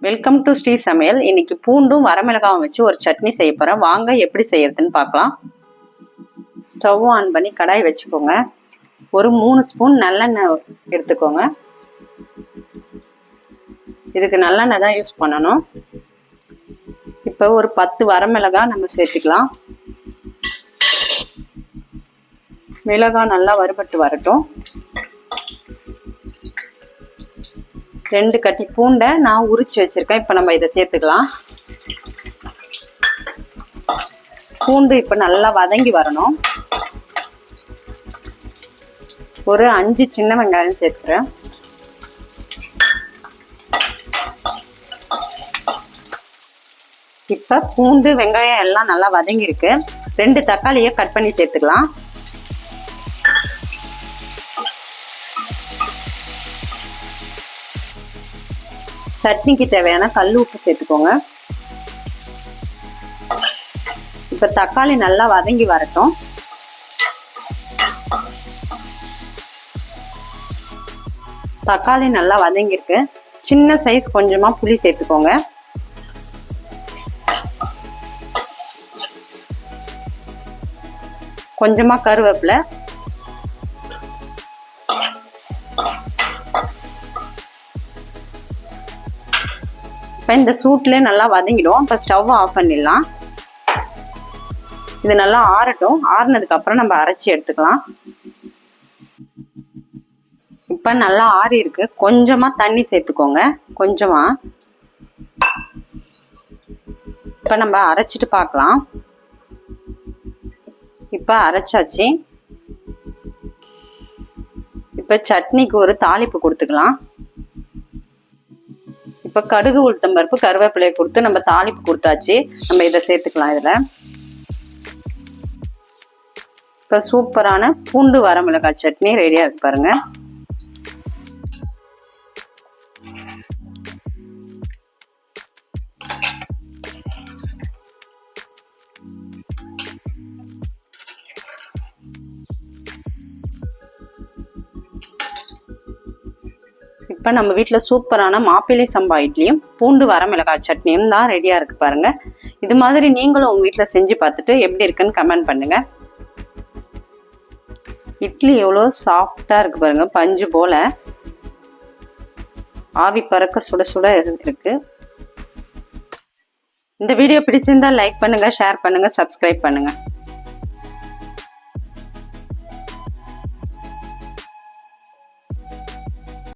Welcome to Sri சமையல். இன்னைக்கு பூண்டும் வரமிளகாவும் வச்சு ஒரு சட்னி செய்ய போறேன். வாங்க எப்படி செய்யறதுன்னு பார்க்கலாம். ஸ்டவ் ஆன் பண்ணி கடாய் வச்சுக்கோங்க. ஒரு 3 ஸ்பூன் நல்லெண்ணெய் எடுத்துக்கோங்க. இதுக்கு நல்லெண்ணெய் தான் யூஸ் பண்ணணும். இப்போ ஒரு 10 வரமிளகாய் நம்ம சேர்த்துக்கலாம். மிளகாய் நல்லா வறுபட்டு வரட்டும். 2 கட்டி பூண்டை நான் உரிச்சு வச்சிருக்கேன். இப்போ நம்ம இதை சேர்த்துக்கலாம். பூண்டு இப்போ நல்லா வதங்கி வரணும். ஒரு 5 சின்ன வெங்காயம் சேர்த்துறேன். இப்போ பூண்டு வெங்காயம் எல்லாம் நல்லா வதங்கிருக்கு. 2 தக்காளியை கட் பண்ணி சேர்த்துக்கலாம். சட்னிக்கு தேவையான கல் உப்பு சேர்த்துக்கோங்க. இப்ப தக்காளி நல்லா வதங்கி வரட்டும். தக்காளி நல்லா வதங்கிருக்கு. சின்ன சைஸ் கொஞ்சமா புளி சேர்த்துக்கோங்க. கொஞ்சமா கருவேப்பிலை, இப்போ இந்த சூட்லேயே நல்லா வதங்கிடும். இப்போ ஸ்டவ் ஆஃப் பண்ணிடலாம். இது நல்லா ஆறட்டும். ஆறுனதுக்கு அப்புறம் நம்ம அரைச்சி எடுத்துக்கலாம். இப்போ நல்லா ஆறி இருக்கு. கொஞ்சமா தண்ணி சேர்த்துக்கோங்க. கொஞ்சமா. இப்போ நம்ம அரைச்சிட்டு பார்க்கலாம். இப்போ அரைச்சாச்சு. இப்போ சட்னிக்கு ஒரு தாளிப்பு கொடுத்துக்கலாம். இப்போ கடுகு, உளுத்தம் பருப்பு, கருவேப்பிலையை கொடுத்து நம்ம தாளிப்பு கொடுத்தாச்சு. நம்ம இதை சேர்த்துக்கலாம். இதில் இப்போ சூப்பரான பூண்டு வரமிளகாய் சட்னி ரெடியா இருக்கு பாருங்க. இப்போ நம்ம வீட்டில் சூப்பரான மாப்பிள்ளை சம்பா இட்லியும் பூண்டு வரமிளகாய் சட்னியும் தான் ரெடியாக இருக்குது பாருங்கள். இது மாதிரி நீங்களும் உங்கள் வீட்டில் செஞ்சு பார்த்துட்டு எப்படி இருக்குன்னு கமெண்ட் பண்ணுங்கள். இட்லி எவ்வளோ சாஃப்டாக இருக்குது பாருங்கள். பஞ்சு போல் ஆவி பறக்க சுட சுட இருக்கு. இந்த வீடியோ பிடிச்சிருந்தா லைக் பண்ணுங்கள், ஷேர் பண்ணுங்கள், சப்ஸ்கிரைப் பண்ணுங்கள்.